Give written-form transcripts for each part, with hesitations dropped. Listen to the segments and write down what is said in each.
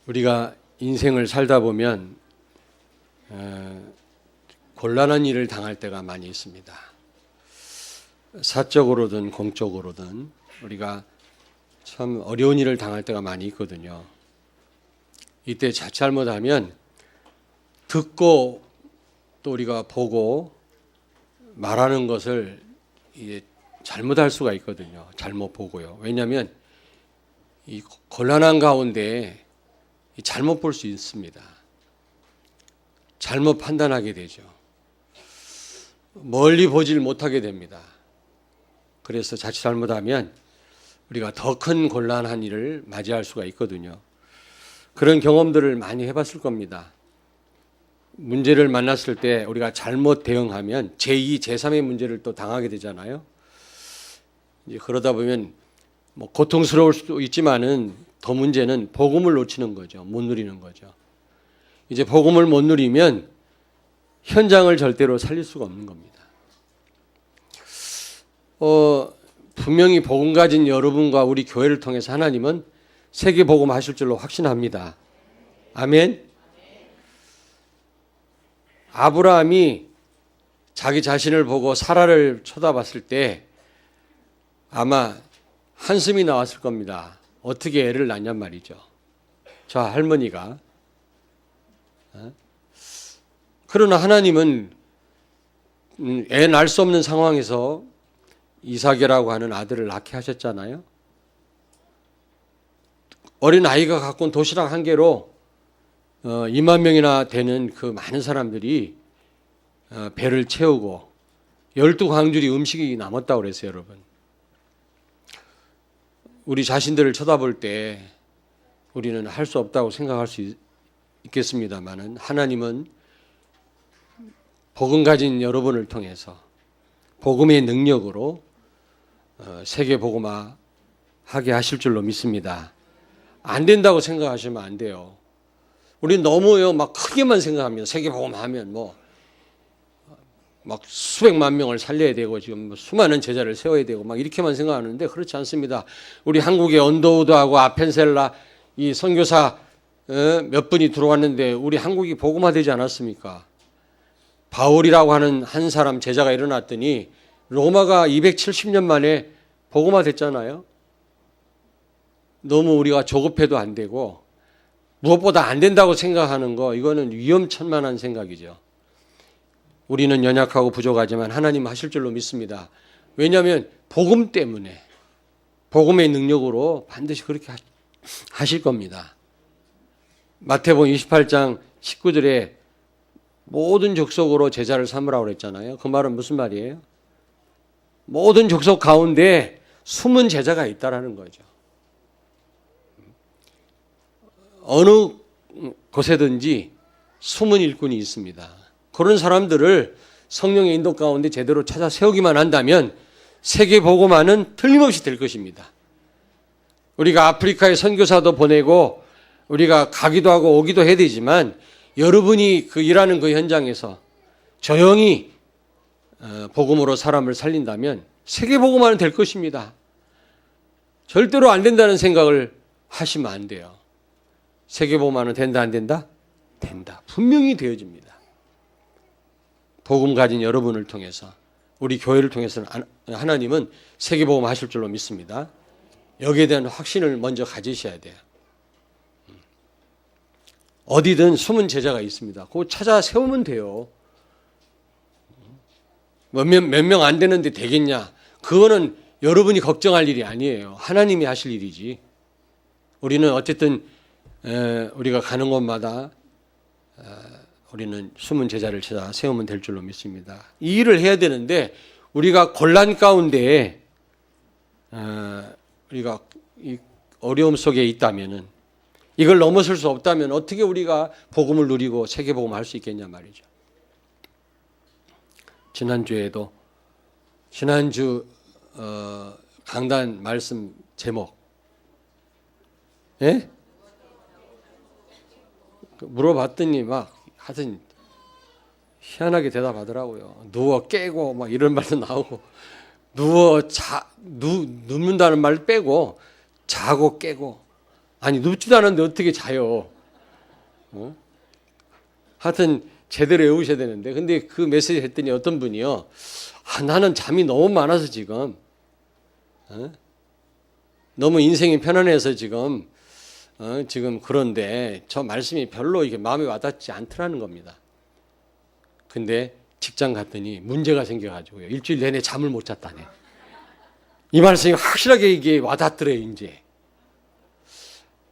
우리가 인생을 살다 보면 곤란한 일을 당할 때가 많이 있습니다. 사적으로든 공적으로든 우리가 참 어려운 일을 당할 때가 많이 있거든요. 이때 잘못하면 듣고 또 우리가 보고 말하는 것을 잘못할 수가 있거든요. 잘못 보고요. 왜냐하면 이 곤란한 가운데 잘못 볼 수 있습니다. 잘못 판단하게 되죠. 멀리 보질 못하게 됩니다. 그래서 자칫 잘못하면 우리가 더 큰 곤란한 일을 맞이할 수가 있거든요. 그런 경험들을 많이 해봤을 겁니다. 문제를 만났을 때 우리가 잘못 대응하면 제2, 제3의 문제를 또 당하게 되잖아요. 이제 그러다 보면 뭐 고통스러울 수도 있지만은 더 문제는 복음을 놓치는 거죠. 못 누리는 거죠. 이제 복음을 못 누리면 현장을 절대로 살릴 수가 없는 겁니다. 분명히 복음 가진 여러분과 우리 교회를 통해서 하나님은 세계 복음 하실 줄로 확신합니다. 아멘. 아브라함이 자기 자신을 보고 사라를 쳐다봤을 때 아마 한숨이 나왔을 겁니다. 어떻게 애를 낳냔 말이죠. 저 할머니가. 그러나 하나님은 애 낳을 수 없는 상황에서 이삭이라고 하는 아들을 낳게 하셨잖아요. 어린 아이가 갖고 온 도시락 한 개로 2만 명이나 되는 그 많은 사람들이 배를 채우고 12광줄이 음식이 남았다고 그랬어요, 여러분. 우리 자신들을 쳐다볼 때 우리는 할 수 없다고 생각할 수 있겠습니다만은 하나님은 복음 가진 여러분을 통해서 복음의 능력으로 세계 복음화 하게 하실 줄로 믿습니다. 안 된다고 생각하시면 안 돼요. 우리 너무요 막 크게만 생각합니다. 세계 복음하면 막 수백만 명을 살려야 되고 지금 수많은 제자를 세워야 되고 막 이렇게만 생각하는데 그렇지 않습니다. 우리 한국에 언더우드하고 아펜셀라 이 선교사 몇 분이 들어왔는데 우리 한국이 복음화되지 않았습니까? 바울이라고 하는 한 사람 제자가 일어났더니 로마가 270년 만에 복음화됐잖아요. 너무 우리가 조급해도 안 되고 무엇보다 안 된다고 생각하는 거 이거는 위험천만한 생각이죠. 우리는 연약하고 부족하지만 하나님 하실 줄로 믿습니다. 왜냐하면 복음 때문에 복음의 능력으로 반드시 그렇게 하실 겁니다. 마태복음 28장 19절에 모든 족속으로 제자를 삼으라고 그랬잖아요. 그 말은 무슨 말이에요? 모든 족속 가운데 숨은 제자가 있다라는 거죠. 어느 곳에든지 숨은 일꾼이 있습니다. 그런 사람들을 성령의 인도 가운데 제대로 찾아 세우기만 한다면 세계 복음화는 틀림없이 될 것입니다. 우리가 아프리카에 선교사도 보내고 우리가 가기도 하고 오기도 해야 되지만 여러분이 그 일하는 그 현장에서 조용히 복음으로 사람을 살린다면 세계 복음화는 될 것입니다. 절대로 안 된다는 생각을 하시면 안 돼요. 세계 복음화는 된다 안 된다? 된다. 분명히 되어집니다. 복음 가진 여러분을 통해서 우리 교회를 통해서는 하나님은 세계 복음 하실 줄로 믿습니다. 여기에 대한 확신을 먼저 가지셔야 돼요. 어디든 숨은 제자가 있습니다. 그거 찾아 세우면 돼요. 몇 명 안 되는데 되겠냐? 그거는 여러분이 걱정할 일이 아니에요. 하나님이 하실 일이지. 우리는 어쨌든 우리가 가는 곳마다 우리는 숨은 제자를 찾아 세우면 될 줄로 믿습니다. 이 일을 해야 되는데 우리가 곤란 가운데 우리가 이 어려움 속에 있다면은 이걸 넘어설 수 없다면 어떻게 우리가 복음을 누리고 세계 복음을 할 수 있겠냐 말이죠. 지난주 강단 말씀 제목 예? 물어봤더니 막 하여튼 희한하게 대답하더라고요. 누워 깨고 막 이런 말도 나오고 눕는다는 말 빼고 자고 깨고 아니 눕지도 않았는데 어떻게 자요? 하여튼 제대로 외우셔야 되는데, 근데 그 메시지 했더니 어떤 분이요, 나는 잠이 너무 많아서 지금 너무 인생이 편안해서 지금 그런데 저 말씀이 별로 이게 마음에 와닿지 않더라는 겁니다. 근데 직장 갔더니 문제가 생겨가지고요, 일주일 내내 잠을 못 잤다네. 이 말씀이 확실하게 이게 와닿더래요, 이제.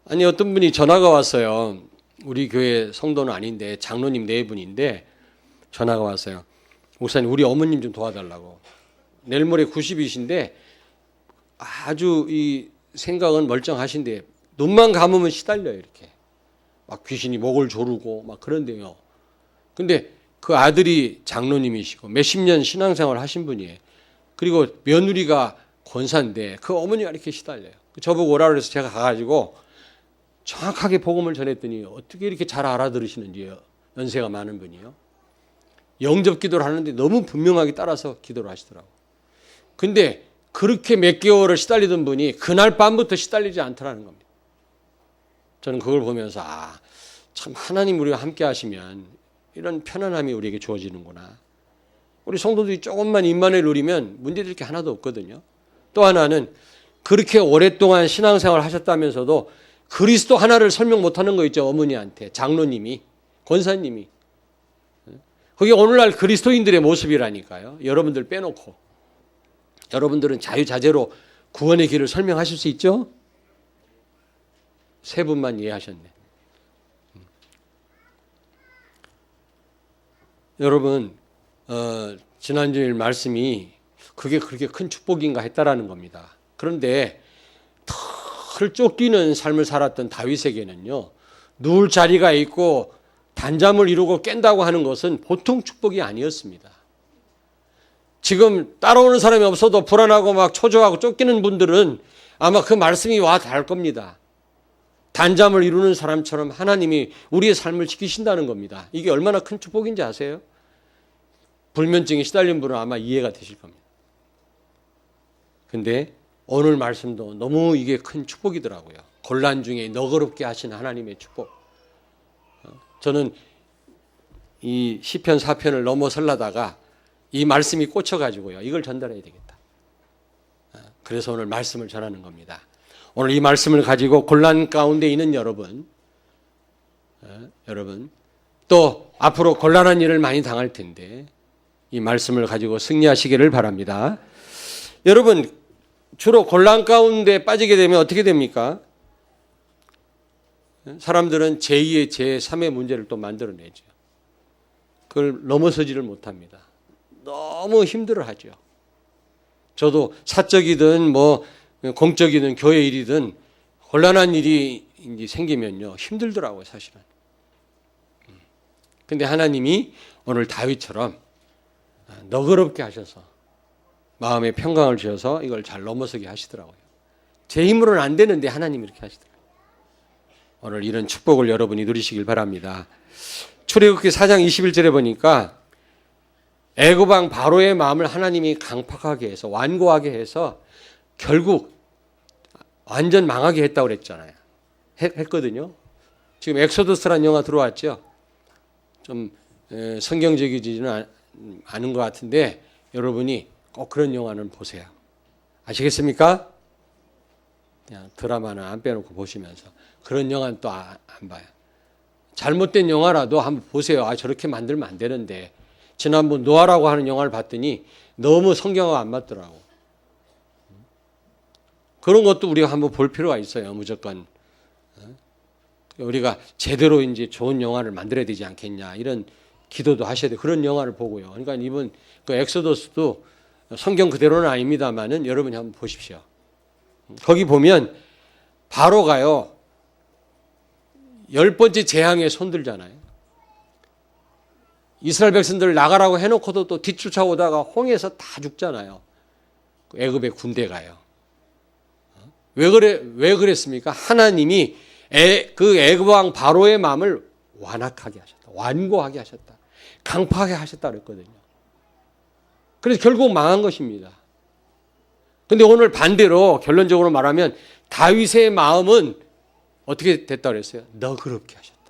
아니, 어떤 분이 전화가 왔어요. 우리 교회 성도는 아닌데 장로님 네 분인데 전화가 왔어요. 목사님, 우리 어머님 좀 도와달라고. 내일 모레 90이신데 아주 이 생각은 멀쩡하신데 눈만 감으면 시달려요, 이렇게. 막 귀신이 목을 조르고 막 그런데요. 근데 그 아들이 장로님이시고 몇십 년 신앙생활 하신 분이에요. 그리고 며느리가 권사인데 그 어머니가 이렇게 시달려요. 저보고 오라 그래서 제가 가가지고 정확하게 복음을 전했더니 어떻게 이렇게 잘 알아들으시는지요. 연세가 많은 분이요. 영접 기도를 하는데 너무 분명하게 따라서 기도를 하시더라고요. 근데 그렇게 몇 개월을 시달리던 분이 그날 밤부터 시달리지 않더라는 겁니다. 저는 그걸 보면서 참 하나님 우리와 함께 하시면 이런 편안함이 우리에게 주어지는구나. 우리 성도들이 조금만 입만을 누리면 문제될 게 하나도 없거든요. 또 하나는 그렇게 오랫동안 신앙생활을 하셨다면서도 그리스도 하나를 설명 못하는 거 있죠. 어머니한테 장로님이, 권사님이. 그게 오늘날 그리스도인들의 모습이라니까요. 여러분들 빼놓고. 여러분들은 자유자재로 구원의 길을 설명하실 수 있죠? 세 분만 이해하셨네. 여러분, 지난주일 말씀이 그게 그렇게 큰 축복인가 했다라는 겁니다. 그런데 털 쫓기는 삶을 살았던 다윗에게는요, 누울 자리가 있고 단잠을 이루고 깬다고 하는 것은 보통 축복이 아니었습니다. 지금 따라오는 사람이 없어도 불안하고 막 초조하고 쫓기는 분들은 아마 그 말씀이 와 닿을 겁니다. 단잠을 이루는 사람처럼 하나님이 우리의 삶을 지키신다는 겁니다. 이게 얼마나 큰 축복인지 아세요? 불면증에 시달린 분은 아마 이해가 되실 겁니다. 근데 오늘 말씀도 너무 이게 큰 축복이더라고요. 곤란 중에 너그럽게 하신 하나님의 축복. 저는 이 시편 4편을 넘어설라다가 이 말씀이 꽂혀가지고요, 이걸 전달해야 되겠다. 그래서 오늘 말씀을 전하는 겁니다. 오늘 이 말씀을 가지고 곤란 가운데 있는 여러분 또 앞으로 곤란한 일을 많이 당할 텐데 이 말씀을 가지고 승리하시기를 바랍니다. 여러분, 주로 곤란 가운데 빠지게 되면 어떻게 됩니까? 사람들은 제2의 제3의 문제를 또 만들어내죠. 그걸 넘어서지를 못합니다. 너무 힘들어하죠. 저도 사적이든 뭐 공적이든 교회 일이든 곤란한 일이 생기면요, 힘들더라고요, 사실은. 근데 하나님이 오늘 다윗처럼 너그럽게 하셔서 마음에 평강을 주셔서 이걸 잘 넘어서게 하시더라고요. 제 힘으로는 안 되는데 하나님이 이렇게 하시더라고요. 오늘 이런 축복을 여러분이 누리시길 바랍니다. 출애굽기 4장 21절에 보니까 애굽 왕 바로의 마음을 하나님이 강팍하게 해서 완고하게 해서 결국 완전 망하게 했다고 그랬잖아요. 했거든요. 지금 엑소더스라는 영화 들어왔죠. 좀 성경적이지는 않은 것 같은데 여러분이 꼭 그런 영화는 보세요. 아시겠습니까? 그냥 드라마는 안 빼놓고 보시면서 그런 영화는 또 안 봐요. 잘못된 영화라도 한번 보세요. 저렇게 만들면 안 되는데. 지난번 노아라고 하는 영화를 봤더니 너무 성경하고 안 맞더라고. 그런 것도 우리가 한번 볼 필요가 있어요. 무조건 우리가 제대로 이제 좋은 영화를 만들어야 되지 않겠냐, 이런 기도도 하셔야 돼요. 그런 영화를 보고요. 그러니까 이번 그 엑소더스도 성경 그대로는 아닙니다만은 여러분이 한번 보십시오. 거기 보면 바로가요 10번째 재앙에 손들잖아요. 이스라엘 백성들 나가라고 해놓고도 또 뒤쫓아오다가 홍해에서 다 죽잖아요. 애굽의 군대가요. 왜 그랬습니까? 하나님이 그 애굽 왕 바로의 마음을 완악하게 하셨다. 완고하게 하셨다. 강팍하게 하셨다 그랬거든요. 그래서 결국 망한 것입니다. 근데 오늘 반대로 결론적으로 말하면 다윗의 마음은 어떻게 됐다 그랬어요? 너그럽게 하셨다.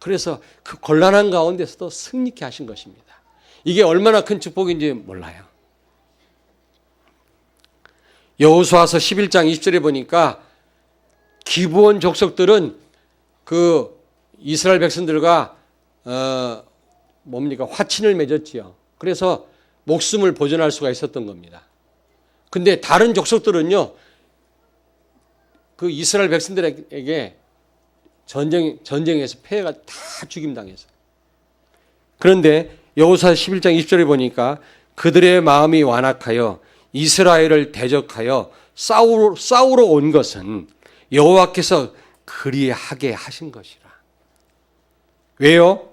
그래서 그 곤란한 가운데서도 승리케 하신 것입니다. 이게 얼마나 큰 축복인지 몰라요. 여호수아서 11장 20절에 보니까 기브온 족속들은 그 이스라엘 백성들과 화친을 맺었지요. 그래서 목숨을 보존할 수가 있었던 겁니다. 근데 다른 족속들은요, 그 이스라엘 백성들에게 전쟁에서 패해가 다 죽임당했어요. 그런데 여호수아 11장 20절에 보니까 그들의 마음이 완악하여 이스라엘을 대적하여 싸우러 온 것은 여호와께서 그리하게 하신 것이라. 왜요?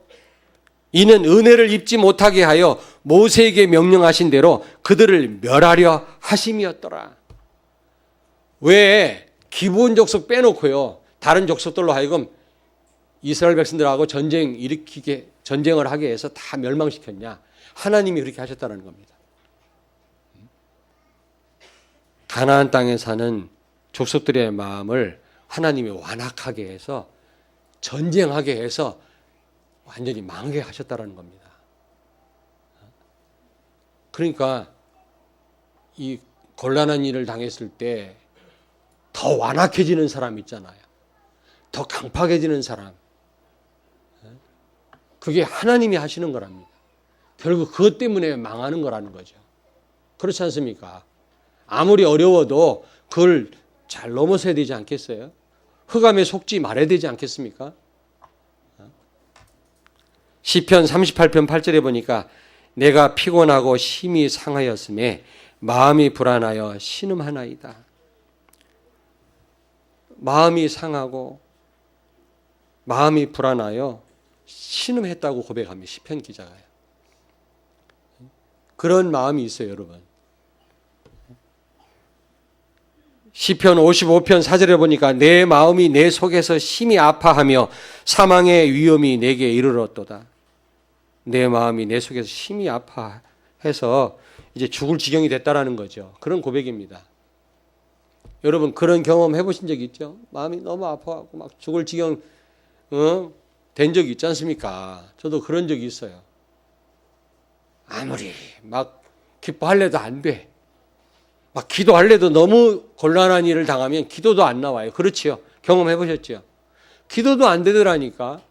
이는 은혜를 입지 못하게 하여 모세에게 명령하신 대로 그들을 멸하려 하심이었더라. 왜 기브온 족속 빼놓고요, 다른 족속들로 하여금 이스라엘 백성들하고 전쟁을 하게 해서 다 멸망시켰냐? 하나님이 그렇게 하셨다는 겁니다. 가나안 땅에 사는 족속들의 마음을 하나님이 완악하게 해서 전쟁하게 해서 완전히 망하게 하셨다는 겁니다. 그러니까 이 곤란한 일을 당했을 때 더 완악해지는 사람 있잖아요. 더 강팍해지는 사람. 그게 하나님이 하시는 거랍니다. 결국 그것 때문에 망하는 거라는 거죠. 그렇지 않습니까? 아무리 어려워도 그걸 잘 넘어서야 되지 않겠어요? 흑암에 속지 말아야 되지 않겠습니까? 시편 38편 8절에 보니까 내가 피곤하고 심히 상하였음에 마음이 불안하여 신음하나이다. 마음이 상하고 마음이 불안하여 신음했다고 고백합니다. 시편 기자가요. 그런 마음이 있어요, 여러분. 시편 55편 4절에 보니까 내 마음이 내 속에서 심히 아파하며 사망의 위험이 내게 이르렀도다. 내 마음이 내 속에서 심히 아파해서 이제 죽을 지경이 됐다라는 거죠. 그런 고백입니다. 여러분 그런 경험 해보신 적 있죠? 마음이 너무 아파하고 막 죽을 지경 된 적이 있지 않습니까? 저도 그런 적이 있어요. 아무리 막 기뻐할래도 안 돼. 막 기도할래도 너무 곤란한 일을 당하면 기도도 안 나와요. 그렇지요? 경험해 보셨죠? 기도도 안 되더라니까.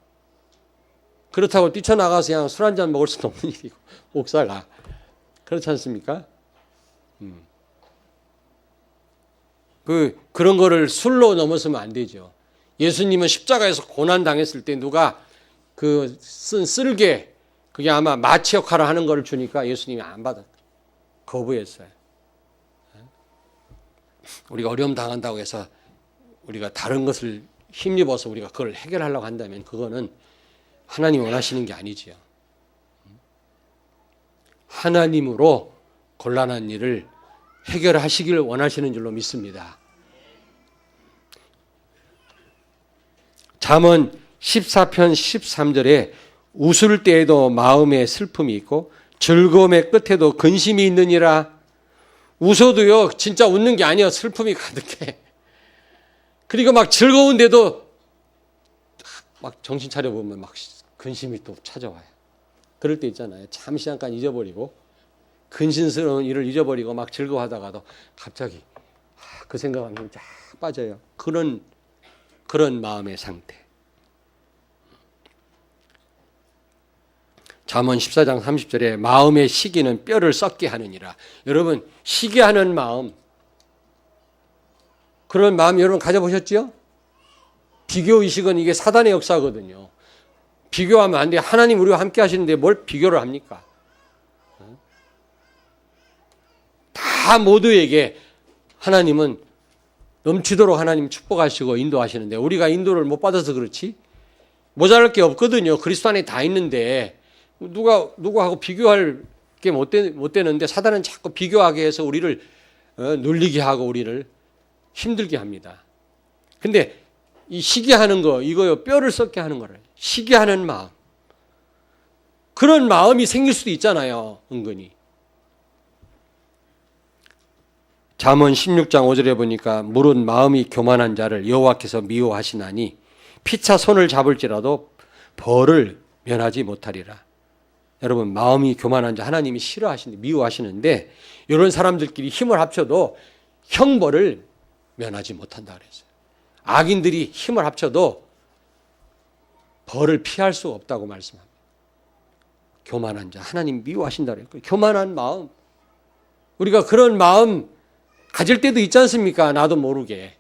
그렇다고 뛰쳐나가서 그냥 술 한잔 먹을 수는 없는 일이고, 목사가. 그렇지 않습니까? 그런 거를 술로 넘어서면 안 되죠. 예수님은 십자가에서 고난 당했을 때 누가 그 쓴 쓸개, 그게 아마 마취 역할을 하는 걸 주니까 예수님이 안 받았다. 거부했어요. 우리가 어려움 당한다고 해서 우리가 다른 것을 힘입어서 우리가 그걸 해결하려고 한다면 그거는 하나님이 원하시는 게 아니지요. 하나님으로 곤란한 일을 해결하시길 원하시는 줄로 믿습니다. 잠언 14편 13절에 웃을 때에도 마음에 슬픔이 있고 즐거움의 끝에도 근심이 있느니라. 웃어도요 진짜 웃는 게 아니에요. 슬픔이 가득해. 그리고 막 즐거운데도 막 정신 차려보면 막 근심이 또 찾아와요. 그럴 때 있잖아요. 잠시 잠깐 잊어버리고 근심스러운 일을 잊어버리고 막 즐거워하다가도 갑자기 그 생각하면 쫙 빠져요. 그런 마음의 상태. 잠언 14장 30절에 마음의 시기는 뼈를 썩게 하느니라. 여러분 시기 하는 마음, 그런 마음 여러분 가져보셨지요? 비교의식은 이게 사단의 역사거든요. 비교하면 안 돼요. 하나님 우리와 함께 하시는데 뭘 비교를 합니까? 다 모두에게 하나님은 넘치도록 하나님 축복하시고 인도하시는데 우리가 인도를 못 받아서 그렇지 모자랄 게 없거든요. 그리스도 안에 다 있는데 누구하고 비교할 게 못 되는데 사단은 자꾸 비교하게 해서 우리를 눌리게 하고 우리를 힘들게 합니다. 근데 이 시기하는 거 이거요 뼈를 썩게 하는 거를 시기하는 마음, 그런 마음이 생길 수도 있잖아요. 은근히. 잠언 16장 5절에 보니까 물은 마음이 교만한 자를 여호와께서 미워하시나니 피차 손을 잡을지라도 벌을 면하지 못하리라. 여러분, 마음이 교만한 자 하나님이 싫어하시는데, 미워하시는데, 이런 사람들끼리 힘을 합쳐도 형벌을 면하지 못한다 그랬어요. 악인들이 힘을 합쳐도 벌을 피할 수 없다고 말씀합니다. 교만한 자 하나님 미워하신다 그랬고요. 교만한 마음, 우리가 그런 마음 가질 때도 있지 않습니까? 나도 모르게.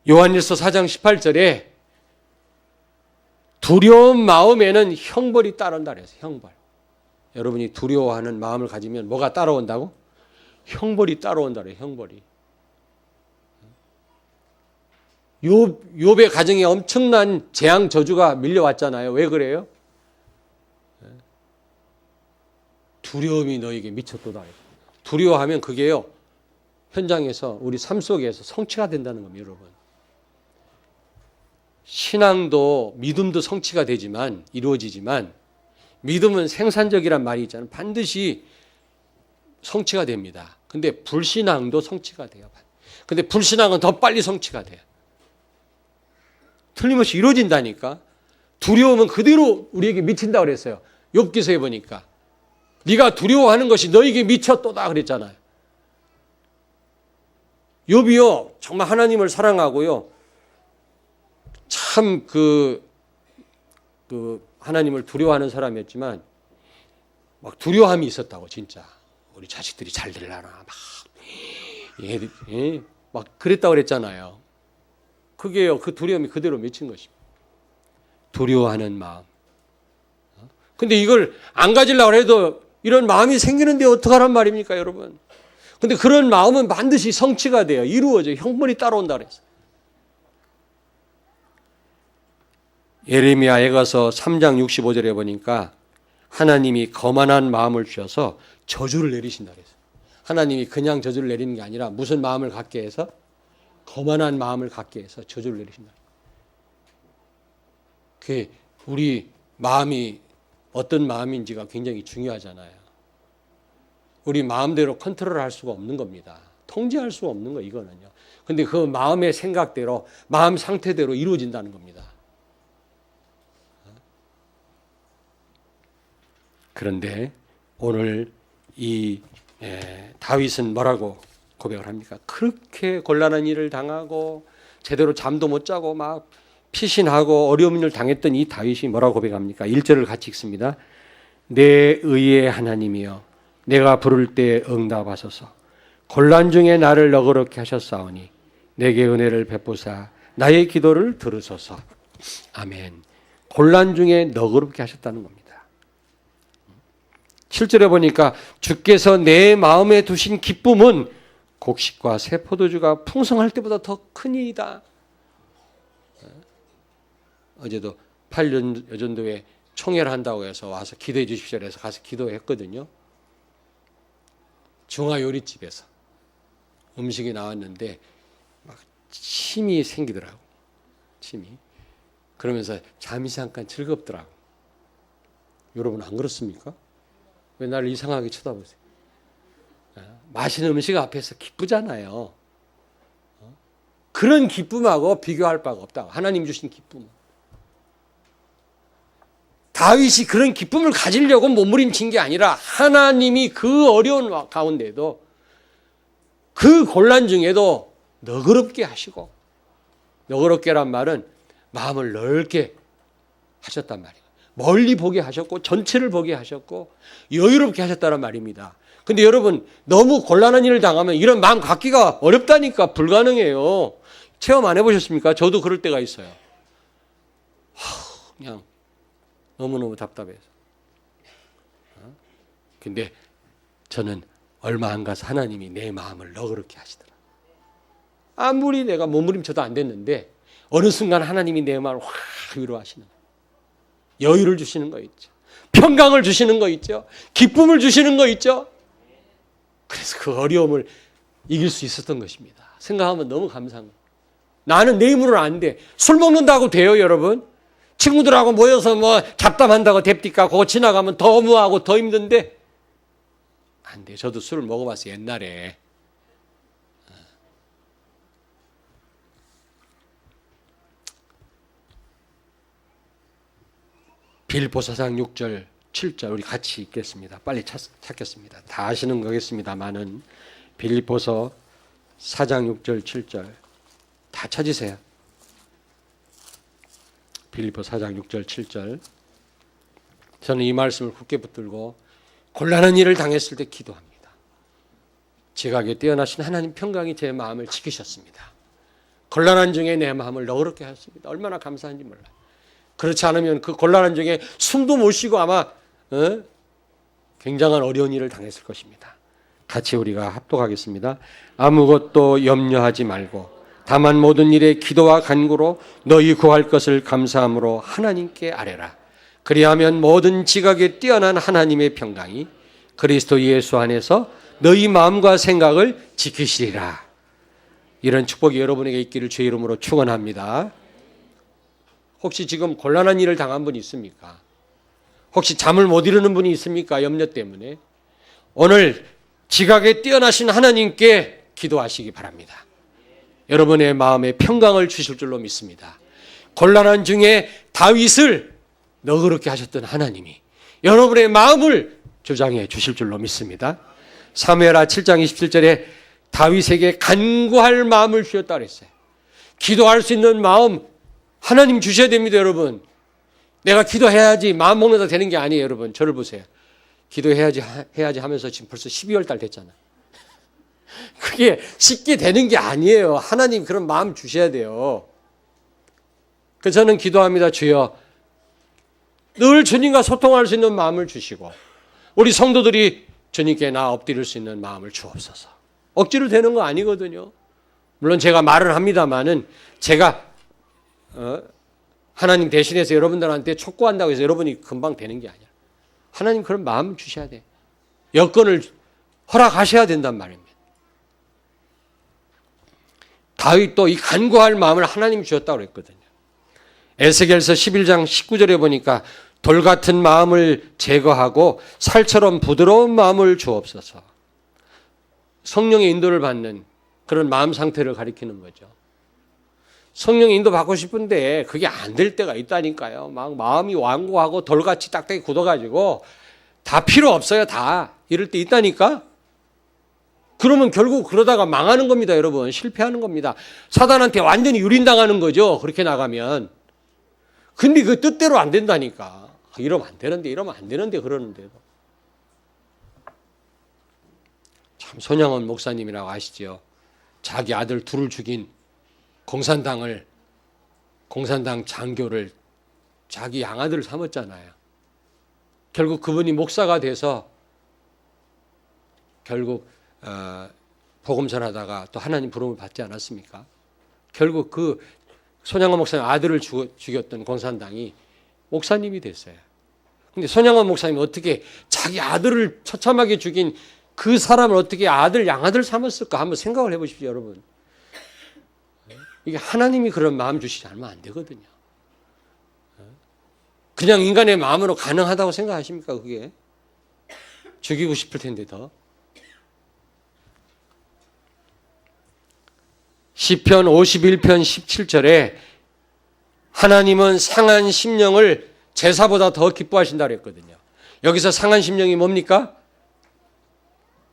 요한일서 4장 18절에 두려운 마음에는 형벌이 따른다 그랬어요. 형벌. 여러분이 두려워하는 마음을 가지면 뭐가 따라온다고? 형벌이 따라온다 그래요. 형벌이. 욥의 가정에 엄청난 재앙 저주가 밀려왔잖아요. 왜 그래요? 두려움이 너에게 미쳤도다. 두려워하면 그게요, 현장에서 우리 삶 속에서 성취가 된다는 겁니다. 여러분, 신앙도 믿음도 성취가 되지만, 이루어지지만, 믿음은 생산적이란 말이 있잖아요. 반드시 성취가 됩니다. 근데 불신앙도 성취가 돼요. 근데 불신앙은 더 빨리 성취가 돼요. 틀림없이 이루어진다니까. 두려움은 그대로 우리에게 미친다고 그랬어요. 욥기서에 보니까 네가 두려워하는 것이 너에게 미쳤도다 그랬잖아요. 욥이요, 정말 하나님을 사랑하고요, 참 하나님을 두려워하는 사람이었지만 막 두려움이 있었다고. 진짜 우리 자식들이 잘 되려나 막 그랬다고 그랬잖아요. 그게요, 그 두려움이 그대로 미친 것입니다. 두려워하는 마음. 근데 이걸 안 가지려고 해도 이런 마음이 생기는데 어떡하란 말입니까, 여러분? 근데 그런 마음은 반드시 성취가 돼요. 이루어져요. 형벌이 따라온다 그랬어요. 예레미야에 가서 3장 65절에 보니까 하나님이 거만한 마음을 주셔서 저주를 내리신다 그랬어요. 하나님이 그냥 저주를 내리는 게 아니라 무슨 마음을 갖게 해서? 거만한 마음을 갖게 해서 저주를 내리신다. 그게 우리 마음이 어떤 마음인지가 굉장히 중요하잖아요. 우리 마음대로 컨트롤할 수가 없는 겁니다. 통제할 수가 없는 거, 이거는요. 근데 그 마음의 생각대로, 마음 상태대로 이루어진다는 겁니다. 그런데 오늘 이 다윗은 뭐라고 고백을 합니까? 그렇게 곤란한 일을 당하고 제대로 잠도 못 자고 막 피신하고 어려운 일을 당했던 이 다윗이 뭐라고 고백합니까? 1절을 같이 읽습니다. 내 의의 하나님이여, 내가 부를 때 응답하소서. 곤란 중에 나를 너그럽게 하셨사오니 내게 은혜를 베푸사 나의 기도를 들으소서. 아멘. 곤란 중에 너그럽게 하셨다는 겁니다. 7절에 보니까 주께서 내 마음에 두신 기쁨은 곡식과 새 포도주가 풍성할 때보다 더 큰 일이다. 어제도 8년 여전도에 총회한다고 해서 와서 기도해 주십시오 해서 가서 기도했거든요. 중화요리집에서 음식이 나왔는데 막 침이 생기더라고. 침이. 그러면서 잠이 잠깐 즐겁더라고. 여러분 안 그렇습니까? 왜 나를 이상하게 쳐다보세요? 맛있는 음식 앞에서 기쁘잖아요. 그런 기쁨하고 비교할 바가 없다고. 하나님 주신 기쁨. 다윗이 그런 기쁨을 가지려고 몸부림친 게 아니라 하나님이 그 어려운 가운데도 그 곤란 중에도 너그럽게 하시고, 너그럽게란 말은 마음을 넓게 하셨단 말이에요. 멀리 보게 하셨고 전체를 보게 하셨고 여유롭게 하셨다는 말입니다. 근데 여러분, 너무 곤란한 일을 당하면 이런 마음 갖기가 어렵다니까. 불가능해요. 체험 안 해보셨습니까? 저도 그럴 때가 있어요. 그냥 너무너무 답답해서. 근데 저는 얼마 안 가서 하나님이 내 마음을 너그럽게 하시더라. 아무리 내가 몸부림쳐도 안 됐는데 어느 순간 하나님이 내 마음을 확 위로하시는 거예요. 여유를 주시는 거 있죠. 평강을 주시는 거 있죠. 기쁨을 주시는 거 있죠. 그래서 그 어려움을 이길 수 있었던 것입니다. 생각하면 너무 감사한 거예요. 나는 내 힘으로는 안 돼. 술 먹는다고 돼요, 여러분? 친구들하고 모여서 뭐 잡담한다고 됩니까? 그거 지나가면 더 어무하고 더 힘든데 안 돼. 저도 술을 먹어봤어요, 옛날에. 빌립보서 4장 6절 7절 우리 같이 읽겠습니다. 빨리 찾겠습니다. 다 아시는 거겠습니다만은 빌립보서 4장 6절 7절 다 찾으세요. 빌립보 4장 6절 7절. 저는 이 말씀을 굳게 붙들고 곤란한 일을 당했을 때 기도합니다. 지각에 뛰어나신 하나님 평강이 제 마음을 지키셨습니다. 곤란한 중에 내 마음을 너그럽게 하셨습니다. 얼마나 감사한지 몰라요. 그렇지 않으면 그 곤란한 중에 숨도 못 쉬고 아마 굉장한 어려운 일을 당했을 것입니다. 같이 우리가 합독하겠습니다. 아무것도 염려하지 말고 다만 모든 일에 기도와 간구로 너희 구할 것을 감사함으로 하나님께 아뢰라. 그리하면 모든 지각에 뛰어난 하나님의 평강이 그리스도 예수 안에서 너희 마음과 생각을 지키시리라. 이런 축복이 여러분에게 있기를 주의 이름으로 축원합니다. 혹시 지금 곤란한 일을 당한 분이 있습니까? 혹시 잠을 못 이루는 분이 있습니까? 염려 때문에. 오늘 지각에 뛰어나신 하나님께 기도하시기 바랍니다. 여러분의 마음에 평강을 주실 줄로 믿습니다. 곤란한 중에 다윗을 너그럽게 하셨던 하나님이 여러분의 마음을 조장해 주실 줄로 믿습니다. 사무엘하 7장 27절에 다윗에게 간구할 마음을 주셨다 그랬어요. 기도할 수 있는 마음 하나님 주셔야 됩니다, 여러분. 내가 기도해야지 마음 먹는다 되는 게 아니에요, 여러분. 저를 보세요. 기도해야지 하면서 지금 벌써 12월 달 됐잖아. 그게 쉽게 되는 게 아니에요. 하나님 그런 마음 주셔야 돼요. 그래서 저는 기도합니다. 주여 늘 주님과 소통할 수 있는 마음을 주시고 우리 성도들이 주님께 나 엎드릴 수 있는 마음을 주옵소서. 억지로 되는 거 아니거든요. 물론 제가 말을 합니다마는 제가 하나님 대신해서 여러분들한테 촉구한다고 해서 여러분이 금방 되는 게 아니야. 하나님 그런 마음 주셔야 돼. 여건을 허락하셔야 된단 말입니다. 다윗도 이 간구할 마음을 하나님 주셨다고 그랬거든요. 에스겔서 11장 19절에 보니까 돌 같은 마음을 제거하고 살처럼 부드러운 마음을 주옵소서. 성령의 인도를 받는 그런 마음 상태를 가리키는 거죠. 성령의 인도 받고 싶은데 그게 안 될 때가 있다니까요. 막 마음이 완고하고 돌같이 딱딱이 굳어가지고 다 필요 없어요. 다 이럴 때 있다니까. 그러면 결국 그러다가 망하는 겁니다, 여러분. 실패하는 겁니다. 사단한테 완전히 유린당하는 거죠. 그렇게 나가면. 근데 그 뜻대로 안 된다니까. 이러면 안 되는데 그러는데도. 참 손양원 목사님이라고 아시죠? 자기 아들 둘을 죽인 공산당 장교를 자기 양아들을 삼았잖아요. 결국 그분이 목사가 돼서 결국 복음 전하다가 또 하나님 부름을 받지 않았습니까? 결국 그 손양원 목사님 아들을 죽였던 공산당이 목사님이 됐어요. 근데 손양원 목사님이 어떻게 자기 아들을 처참하게 죽인 그 사람을 어떻게 아들, 양아들 삼았을까? 한번 생각을 해보십시오, 여러분. 이게 하나님이 그런 마음 주시지 않으면 안 되거든요. 그냥 인간의 마음으로 가능하다고 생각하십니까, 그게? 죽이고 싶을 텐데 더. 시편 51편 17절에 하나님은 상한 심령을 제사보다 더 기뻐하신다고 했거든요. 여기서 상한 심령이 뭡니까?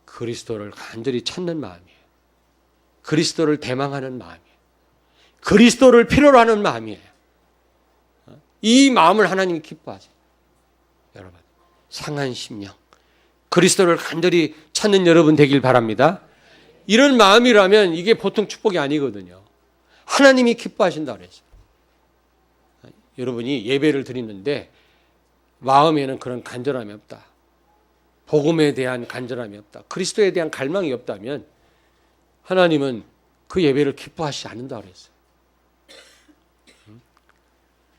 그리스도를 간절히 찾는 마음이에요. 그리스도를 대망하는 마음이에요. 그리스도를 필요로 하는 마음이에요. 이 마음을 하나님이 기뻐하세요. 여러분, 상한 심령. 그리스도를 간절히 찾는 여러분 되길 바랍니다. 이런 마음이라면 이게 보통 축복이 아니거든요. 하나님이 기뻐하신다고 그랬어요. 여러분이 예배를 드리는데 마음에는 그런 간절함이 없다. 복음에 대한 간절함이 없다. 그리스도에 대한 갈망이 없다면 하나님은 그 예배를 기뻐하시지 않는다고 그랬어요.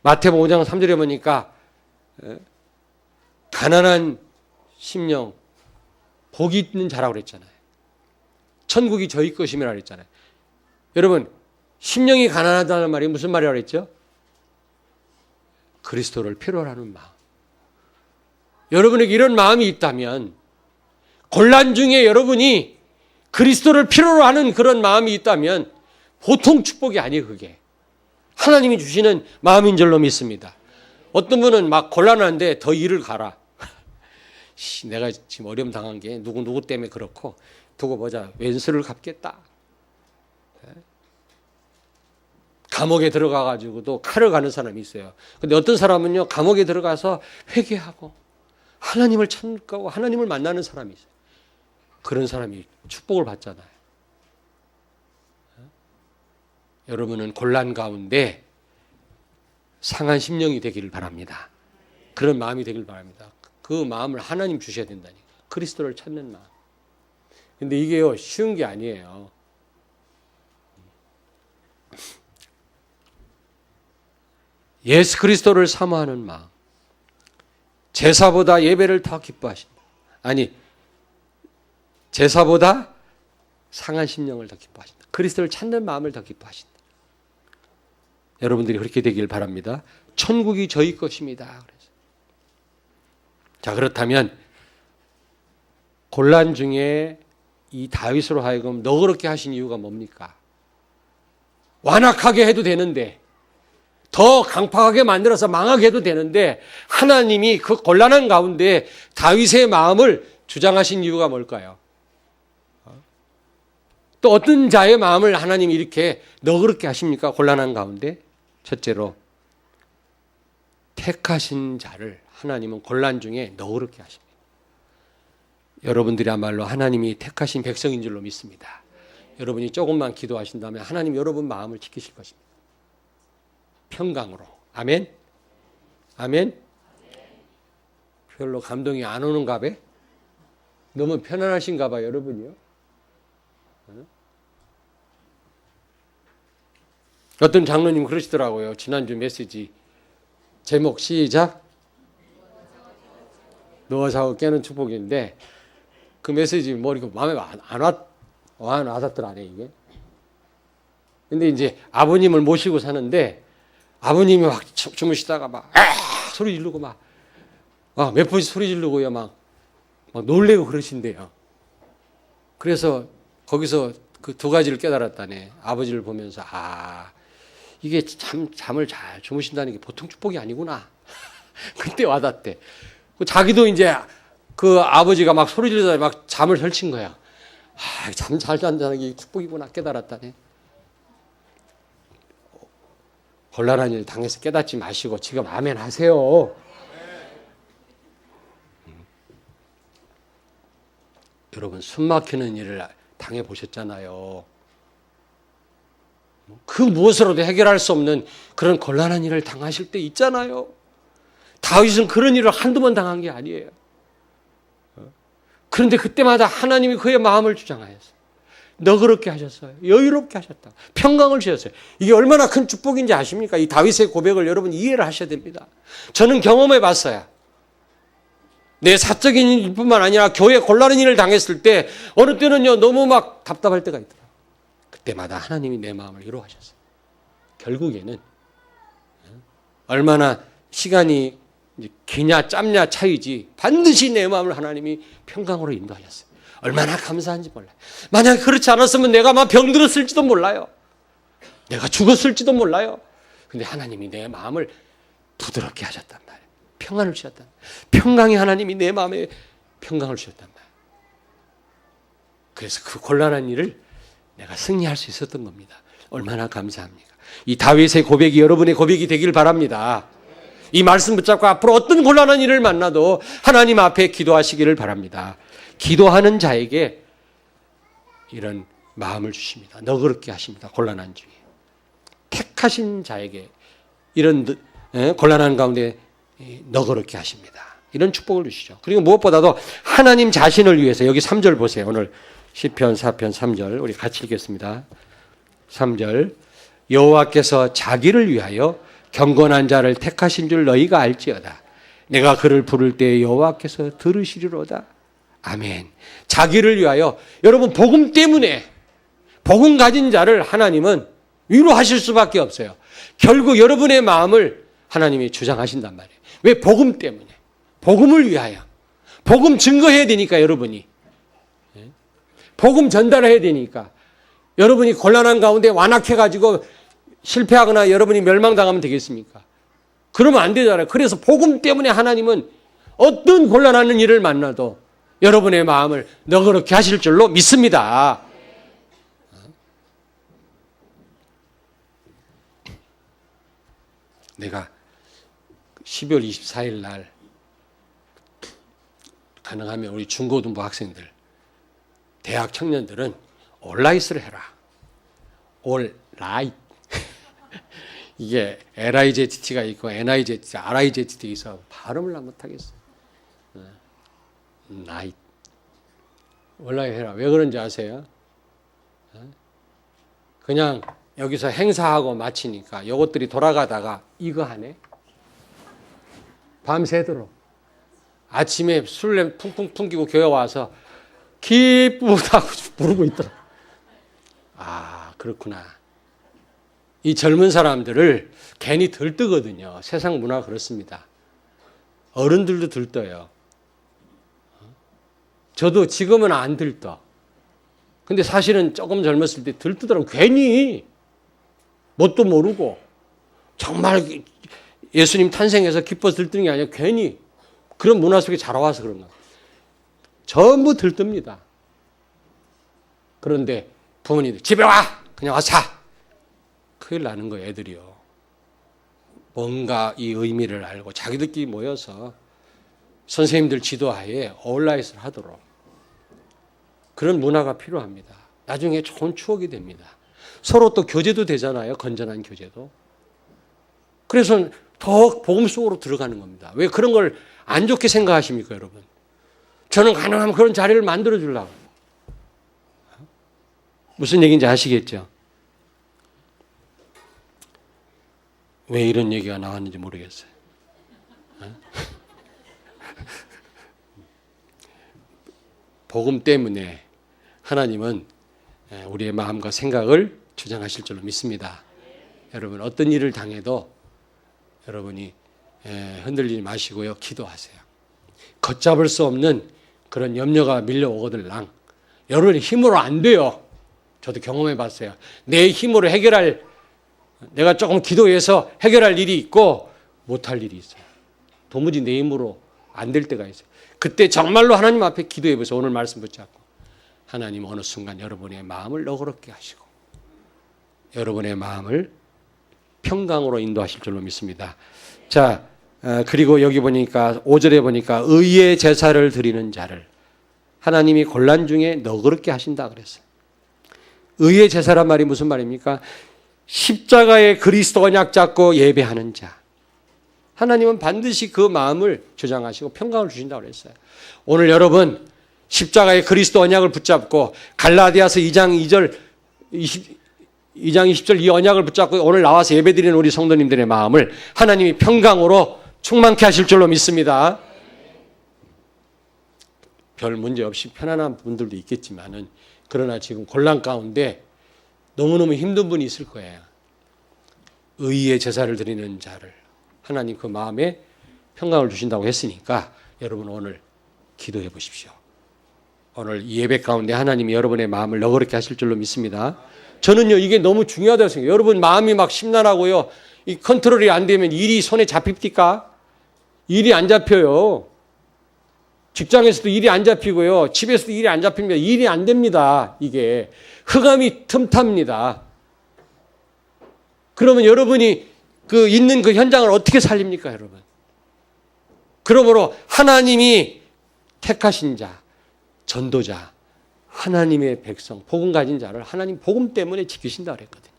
마태복음 5장 3절에 보니까 가난한 심령 복이 있는 자라고 그랬잖아요. 천국이 저희 것임이라고 그랬잖아요. 여러분, 심령이 가난하다는 말이 무슨 말이라고 그랬죠? 그리스도를 필요로 하는 마음. 여러분에게 이런 마음이 있다면 곤란 중에 여러분이 그리스도를 필요로 하는 그런 마음이 있다면 보통 축복이 아니에요, 그게. 하나님이 주시는 마음인 줄로 믿습니다. 어떤 분은 막 곤란한데 더 일을 가라. 내가 지금 어려움 당한 게 누구 때문에 그렇고 두고 보자. 왼수를 갚겠다. 감옥에 들어가가지고도 칼을 가는 사람이 있어요. 근데 어떤 사람은요, 감옥에 들어가서 회개하고 하나님을 찾고 하나님을 만나는 사람이 있어요. 그런 사람이 축복을 받잖아요. 여러분은 곤란 가운데 상한 심령이 되기를 바랍니다. 그런 마음이 되길 바랍니다. 그 마음을 하나님 주셔야 된다니까. 그리스도를 찾는 마음. 근데 이게요, 쉬운 게 아니에요. 예수 그리스도를 사모하는 마음. 제사보다 예배를 더 기뻐하신다. 아니, 제사보다 상한 심령을 더 기뻐하신다. 그리스도를 찾는 마음을 더 기뻐하신다. 여러분들이 그렇게 되길 바랍니다. 천국이 저희 것입니다. 그래서. 자, 그렇다면 곤란 중에 이 다윗으로 하여금 너그럽게 하신 이유가 뭡니까? 완악하게 해도 되는데, 더 강팍하게 만들어서 망하게 해도 되는데, 하나님이 그 곤란한 가운데 다윗의 마음을 주장하신 이유가 뭘까요? 또 어떤 자의 마음을 하나님이 이렇게 너그럽게 하십니까? 곤란한 가운데. 첫째로, 택하신 자를 하나님은 곤란 중에 너그럽게 하십니다. 여러분들이야말로 하나님이 택하신 백성인 줄로 믿습니다. 여러분이 조금만 기도하신다면 하나님 여러분 마음을 지키실 것입니다. 평강으로. 아멘? 아멘? 별로 감동이 안 오는가 봐? 너무 편안하신가 봐, 여러분이요? 어떤 장로님 그러시더라고요. 지난주 메시지 제목 시작. 누워서 자고 깨는 축복인데 그 메시지 뭐 이렇게 마음에 안 와닿더라네 이게. 근데 이제 아버님을 모시고 사는데 아버님이 막 주무시다가 막 소리 지르고 막 몇 번씩 소리 지르고요 막 놀래고 그러신대요. 그래서 거기서 그 두 가지를 깨달았다네. 아버지를 보면서 이게 잠을 잘 주무신다는 게 보통 축복이 아니구나. 그때 와닿대. 자기도 이제 그 아버지가 막 소리 지르다 막 잠을 설친 거야. 잠 잘 잔다는 게 축복이구나 깨달았다네. 곤란한 일 당해서 깨닫지 마시고 지금 아멘 하세요. 여러분 숨막히는 일을 당해보셨잖아요. 그 무엇으로도 해결할 수 없는 그런 곤란한 일을 당하실 때 있잖아요. 다윗은 그런 일을 한두 번 당한 게 아니에요. 그런데 그때마다 하나님이 그의 마음을 주장하였어요. 너그럽게 하셨어요. 여유롭게 하셨다. 평강을 주셨어요. 이게 얼마나 큰 축복인지 아십니까? 이 다윗의 고백을 여러분 이해를 하셔야 됩니다. 저는 경험해 봤어요. 내 사적인 일뿐만 아니라 교회 곤란한 일을 당했을 때 어느 때는요 너무 막 답답할 때가 있더라고요. 그때마다 하나님이 내 마음을 위로하셨어요. 결국에는 얼마나 시간이 기냐 짧냐 차이지 반드시 내 마음을 하나님이 평강으로 인도하셨어요. 얼마나 감사한지 몰라요. 만약 그렇지 않았으면 내가 막 병들었을지도 몰라요. 내가 죽었을지도 몰라요. 근데 하나님이 내 마음을 부드럽게 하셨단 말이에요. 평안을 주셨단 말이에요. 평강이 하나님이 내 마음에 평강을 주셨단 말이에요. 그래서 그 곤란한 일을 내가 승리할 수 있었던 겁니다. 얼마나 감사합니까? 이 다윗의 고백이 여러분의 고백이 되길 바랍니다. 이 말씀 붙잡고 앞으로 어떤 곤란한 일을 만나도 하나님 앞에 기도하시기를 바랍니다. 기도하는 자에게 이런 마음을 주십니다. 너그럽게 하십니다. 곤란한 중에. 택하신 자에게 이런 곤란한 가운데 너그럽게 하십니다. 이런 축복을 주시죠. 그리고 무엇보다도 하나님 자신을 위해서 여기 3절 보세요. 오늘 시편 4편 3절 우리 같이 읽겠습니다. 3절 여호와께서 자기를 위하여 경건한 자를 택하신 줄 너희가 알지어다. 내가 그를 부를 때 여호와께서 들으시리로다. 아멘. 자기를 위하여 여러분 복음 때문에 복음 가진 자를 하나님은 위로하실 수밖에 없어요. 결국 여러분의 마음을 하나님이 주장하신단 말이에요. 왜? 복음 때문에. 복음을 위하여. 복음 증거해야 되니까 여러분이. 복음 전달해야 되니까. 여러분이 곤란한 가운데 완악해가지고 실패하거나 여러분이 멸망당하면 되겠습니까? 그러면 안 되잖아요. 그래서 복음 때문에 하나님은 어떤 곤란한 일을 만나도 여러분의 마음을 너그럽게 하실 줄로 믿습니다. 내가 12월 24일 날 가능하면 우리 중고등부 학생들, 대학 청년들은 올라이스를 해라. 올라이. 이게 LIZT가 있고 NIZT, RIZT 있어 발음을 안 못하겠어. 나이. 올라이 해라. 왜 그런지 아세요? 그냥 여기서 행사하고 마치니까 이것들이 돌아가다가 이거 하네. 밤새도록. 아침에 술냄 풍풍 풍기고 교회 와서 기쁘다고 부르고 있더라. 아, 그렇구나. 이 젊은 사람들을 괜히 들뜨거든요. 세상 문화가 그렇습니다. 어른들도 들떠요. 저도 지금은 안 들떠. 근데 사실은 조금 젊었을 때 들뜨더라고. 괜히 뭣도 모르고 정말 예수님 탄생해서 기뻐서 들뜨는 게 아니라 괜히 그런 문화 속에 자라와서 그런 거예요. 전부 들뜹니다. 그런데 부모님들 집에 와! 그냥 와서 자! 큰일 나는 거예요, 애들이요. 뭔가 이 의미를 알고 자기들끼리 모여서 선생님들 지도하에 온라인을 하도록 그런 문화가 필요합니다. 나중에 좋은 추억이 됩니다. 서로 또 교제도 되잖아요. 건전한 교제도. 그래서 더 복음 속으로 들어가는 겁니다. 왜 그런 걸 안 좋게 생각하십니까, 여러분? 저는 가능하면 그런 자리를 만들어 주려고. 무슨 얘기인지 아시겠죠? 왜 이런 얘기가 나왔는지 모르겠어요. 복음 때문에 하나님은 우리의 마음과 생각을 주장하실 줄로 믿습니다. 여러분 어떤 일을 당해도 여러분이 흔들리지 마시고요. 기도하세요. 걷잡을 수 없는 그런 염려가 밀려오거들랑 여러분의 힘으로 안 돼요. 저도 경험해 봤어요. 내 힘으로 내가 조금 기도해서 해결할 일이 있고 못할 일이 있어요. 도무지 내 힘으로 안 될 때가 있어요. 그때 정말로 하나님 앞에 기도해 보세요. 오늘 말씀 붙잡고. 하나님 어느 순간 여러분의 마음을 너그럽게 하시고 여러분의 마음을 평강으로 인도하실 줄로 믿습니다. 자, 그리고 여기 보니까 5절에 보니까 의의 제사를 드리는 자를 하나님이 곤란 중에 너그럽게 하신다 그랬어요. 의의 제사란 말이 무슨 말입니까? 십자가의 그리스도 언약 잡고 예배하는 자. 하나님은 반드시 그 마음을 주장하시고 평강을 주신다고 그랬어요. 오늘 여러분 십자가의 그리스도 언약을 붙잡고 갈라디아서 2장 20절 이 언약을 붙잡고 오늘 나와서 예배드리는 우리 성도님들의 마음을 하나님이 평강으로 충만케 하실 줄로 믿습니다. 별 문제 없이 편안한 분들도 있겠지만은 그러나 지금 곤란 가운데 너무너무 힘든 분이 있을 거예요. 의의 제사를 드리는 자를 하나님 그 마음에 평강을 주신다고 했으니까 여러분 오늘 기도해 보십시오. 오늘 이 예배 가운데 하나님이 여러분의 마음을 너그럽게 하실 줄로 믿습니다. 저는요 이게 너무 중요하다고 생각해요. 여러분 마음이 막 심란하고요. 이 컨트롤이 안 되면 일이 손에 잡힙니까? 일이 안 잡혀요. 직장에서도 일이 안 잡히고요. 집에서도 일이 안 잡힙니다. 일이 안 됩니다. 이게 흑암이 틈탑니다. 그러면 여러분이 있는 그 현장을 어떻게 살립니까, 여러분? 그러므로 하나님이 택하신 자, 전도자, 하나님의 백성, 복음 가진 자를 하나님 복음 때문에 지키신다 그랬거든요.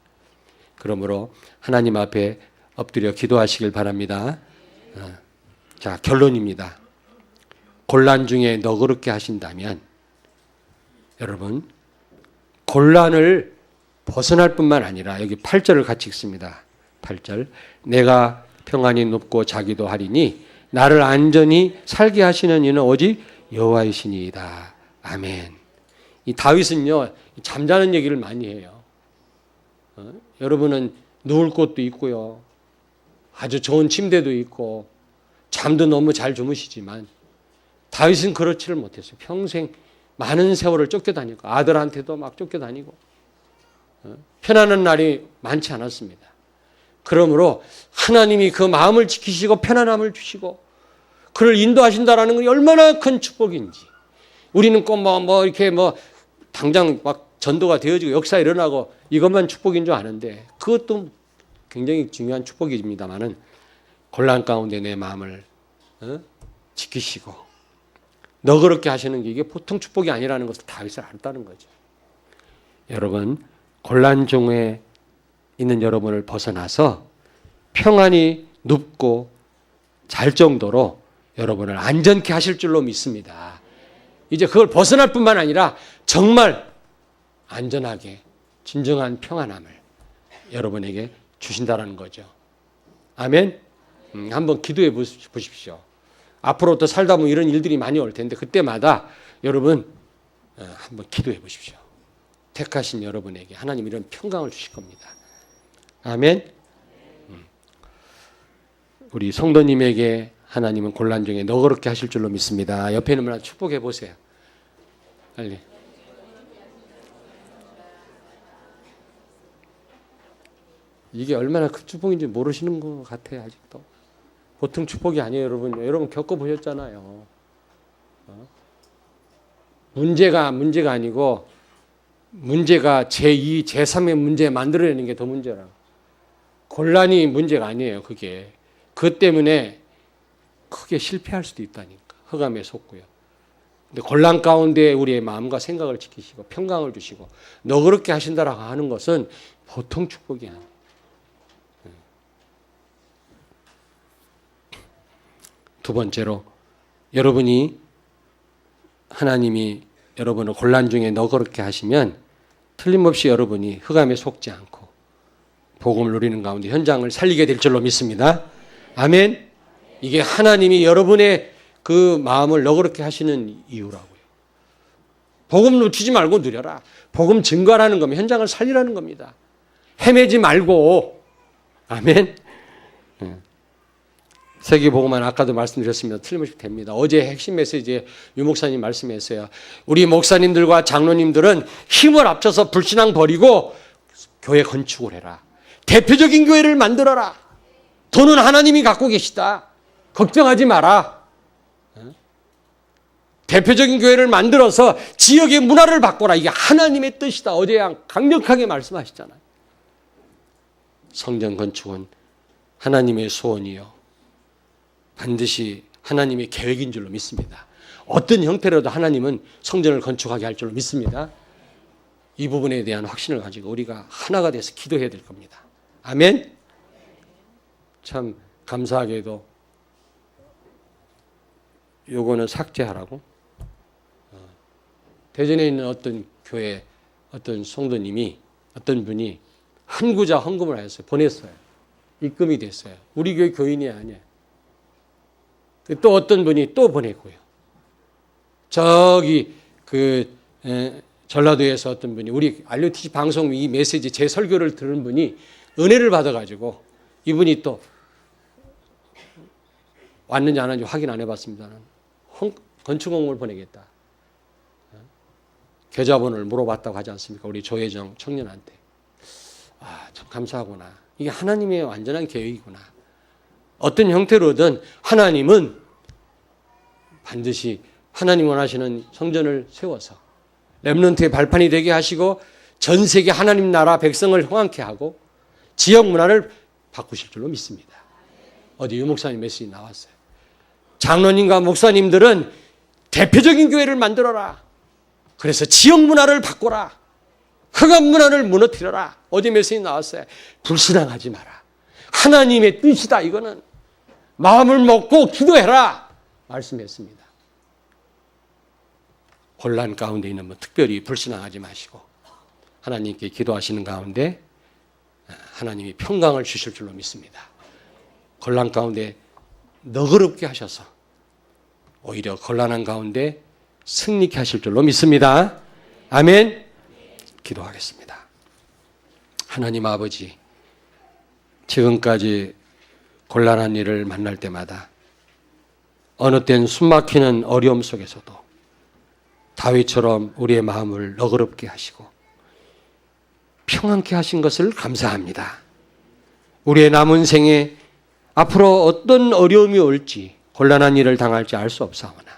그러므로 하나님 앞에 엎드려 기도하시길 바랍니다. 자, 결론입니다. 곤란 중에 너그럽게 하신다면 여러분 곤란을 벗어날 뿐만 아니라 여기 8절을 같이 읽습니다. 8절 내가 평안히 눕고 자기도 하리니 나를 안전히 살게 하시는 이는 오직 여호와이시니이다. 아멘. 이 다윗은요 잠자는 얘기를 많이 해요. 여러분은 누울 곳도 있고요. 아주 좋은 침대도 있고 잠도 너무 잘 주무시지만 다윗은 그렇지를 못했어요. 평생 많은 세월을 쫓겨다니고 아들한테도 막 쫓겨다니고 편안한 날이 많지 않았습니다. 그러므로 하나님이 그 마음을 지키시고 편안함을 주시고 그를 인도하신다라는 것이 얼마나 큰 축복인지. 우리는 꼭 이렇게 당장 막 전도가 되어지고 역사 일어나고 이것만 축복인 줄 아는데 그것도 굉장히 중요한 축복입니다만은 곤란 가운데 내 마음을 지키시고 너그럽게 하시는 게 이게 보통 축복이 아니라는 것을 다윗을 알았다는 거죠. 여러분, 곤란 중에 있는 여러분을 벗어나서 평안히 눕고 잘 정도로 여러분을 안전케 하실 줄로 믿습니다. 이제 그걸 벗어날 뿐만 아니라 정말 안전하게 진정한 평안함을 여러분에게 주신다는 거죠. 아멘. 한번 기도해 보십시오. 앞으로 또 살다 보면 이런 일들이 많이 올 텐데 그때마다 여러분 한번 기도해 보십시오. 택하신 여러분에게 하나님 이런 평강을 주실 겁니다. 아멘. 우리 성도님에게 하나님은 곤란 중에 너그럽게 하실 줄로 믿습니다. 옆에 있는 분 하나 축복해 보세요. 빨리. 이게 얼마나 큰 축복인지 모르시는 것 같아요. 아직도. 보통 축복이 아니에요. 여러분 겪어보셨잖아요. 문제가 아니고 문제가 제2, 제3의 문제 만들어내는 게 더 문제라고. 곤란이 문제가 아니에요. 그게. 그것 때문에 크게 실패할 수도 있다니까. 흑암에 속고요. 근데 곤란 가운데 우리의 마음과 생각을 지키시고 평강을 주시고 너그럽게 하신다라고 하는 것은 보통 축복이 아니에요. 두 번째로 여러분이 하나님이 여러분을 곤란 중에 너그럽게 하시면 틀림없이 여러분이 흑암에 속지 않고 복음을 누리는 가운데 현장을 살리게 될 줄로 믿습니다. 아멘. 이게 하나님이 여러분의 그 마음을 너그럽게 하시는 이유라고요. 복음 놓치지 말고 누려라. 복음 증거라는 거면 현장을 살리라는 겁니다. 헤매지 말고. 아멘. 세계복음만 아까도 말씀드렸습니다. 틀림없이 됩니다. 어제 핵심 메시지에 유 목사님 말씀했어요. 우리 목사님들과 장로님들은 힘을 합쳐서 불신앙 버리고 교회 건축을 해라. 대표적인 교회를 만들어라. 돈은 하나님이 갖고 계시다. 걱정하지 마라. 대표적인 교회를 만들어서 지역의 문화를 바꿔라. 이게 하나님의 뜻이다. 어제 강력하게 말씀하시잖아요. 성전 건축은 하나님의 소원이요. 반드시 하나님의 계획인 줄로 믿습니다. 어떤 형태로도 하나님은 성전을 건축하게 할 줄로 믿습니다. 이 부분에 대한 확신을 가지고 우리가 하나가 돼서 기도해야 될 겁니다. 아멘. 참 감사하게도 요거는 삭제하라고. 대전에 있는 어떤 교회 어떤 성도님이 어떤 분이 한 구자 헌금을 하였어요. 보냈어요. 입금이 됐어요. 우리 교회 교인이 아니에요. 또 어떤 분이 또 보내고요. 저기 전라도에서 어떤 분이 우리 RUTC 방송 이 메시지 제 설교를 들은 분이 은혜를 받아가지고 이분이 또 왔는지 안 왔는지 확인 안 해봤습니다는 건축공을 보내겠다. 계좌번호를 물어봤다고 하지 않습니까? 우리 조혜정 청년한테. 참 감사하구나. 이게 하나님의 완전한 계획이구나. 어떤 형태로든 하나님은 반드시 하나님 원하시는 성전을 세워서 렘넌트의 발판이 되게 하시고 전 세계 하나님 나라 백성을 흥왕케 하고 지역 문화를 바꾸실 줄로 믿습니다. 어디 유 목사님 메시지 나왔어요. 장로님과 목사님들은 대표적인 교회를 만들어라. 그래서 지역 문화를 바꿔라. 흑암 문화를 무너뜨려라. 어디 메시지 나왔어요. 불신앙하지 마라. 하나님의 뜻이다. 이거는 마음을 먹고 기도해라 말씀했습니다. 혼란 가운데 있는 특별히 불신앙하지 마시고 하나님께 기도하시는 가운데 하나님이 평강을 주실 줄로 믿습니다. 혼란 가운데 너그럽게 하셔서 오히려 곤란한 가운데 승리케 하실 줄로 믿습니다. 아멘. 기도하겠습니다. 하나님 아버지, 지금까지 곤란한 일을 만날 때마다 어느 땐 숨막히는 어려움 속에서도 다윗처럼 우리의 마음을 너그럽게 하시고 평안케 하신 것을 감사합니다. 우리의 남은 생에 앞으로 어떤 어려움이 올지 곤란한 일을 당할지 알 수 없사오나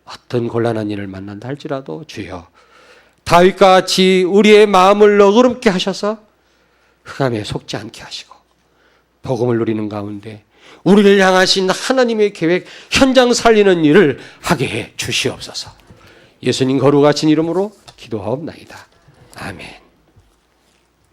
어떤 곤란한 일을 만난다 할지라도 주여 다윗과 같이 우리의 마음을 너그럽게 하셔서 흑암에 속지 않게 하시고 복음을 누리는 가운데 우리를 향하신 하나님의 계획 현장 살리는 일을 하게 해 주시옵소서. 예수님 거룩하신 이름으로 기도하옵나이다. 아멘.